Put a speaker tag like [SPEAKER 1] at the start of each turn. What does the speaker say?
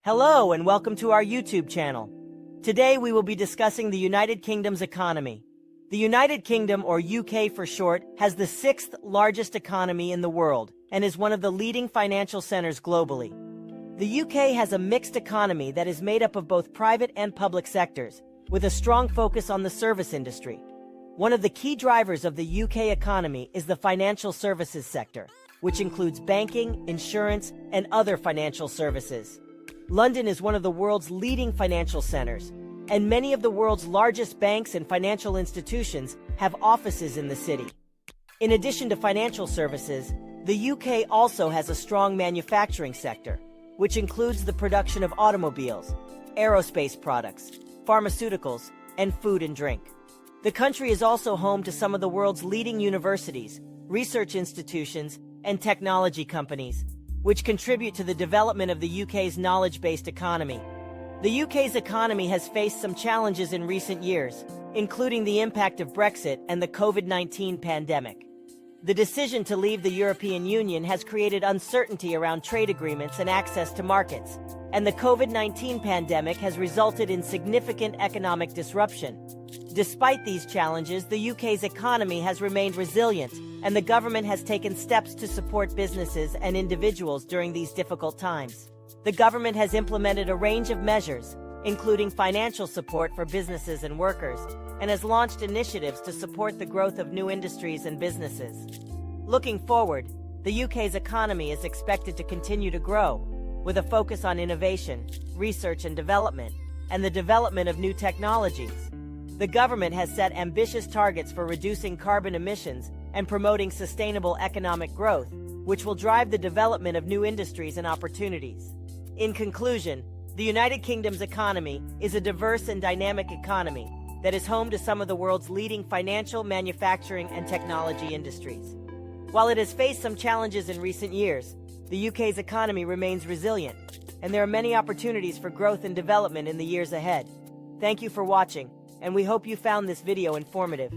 [SPEAKER 1] Hello and welcome to our YouTube channel. Today we will be discussing the United Kingdom's economy. The United Kingdom, or UK for short, has the sixth largest economy in the world and is one of the leading financial centers globally. The UK has a mixed economy that is made up of both private and public sectors, with a strong focus on the service industry. One of the key drivers of the UK economy is the financial services sector, which includes banking, insurance, and other financial services. London is one of the world's leading financial centers, and many of the world's largest banks and financial institutions have offices in the city. In addition to financial services, the UK also has a strong manufacturing sector, which includes the production of automobiles, aerospace products, pharmaceuticals, and food and drink. The country is also home to some of the world's leading universities, research institutions, and technology companies, which contribute to the development of the UK's knowledge-based economy. The UK's economy has faced some challenges in recent years, including the impact of Brexit and the COVID-19 pandemic. The decision to leave the European Union has created uncertainty around trade agreements and access to markets, and the COVID-19 pandemic has resulted in significant economic disruption. Despite these challenges, the UK's economy has remained resilient, and the government has taken steps to support businesses and individuals during these difficult times. The government has implemented a range of measures, including financial support for businesses and workers, and has launched initiatives to support the growth of new industries and businesses. Looking forward, the UK's economy is expected to continue to grow, with a focus on innovation, research and development, and the development of new technologies. The government has set ambitious targets for reducing carbon emissions and promoting sustainable economic growth, which will drive the development of new industries and opportunities. In conclusion, the United Kingdom's economy is a diverse and dynamic economy that is home to some of the world's leading financial, manufacturing, and technology industries. While it has faced some challenges in recent years, the UK's economy remains resilient, and there are many opportunities for growth and development in the years ahead. Thank you for watching, and we hope you found this video informative.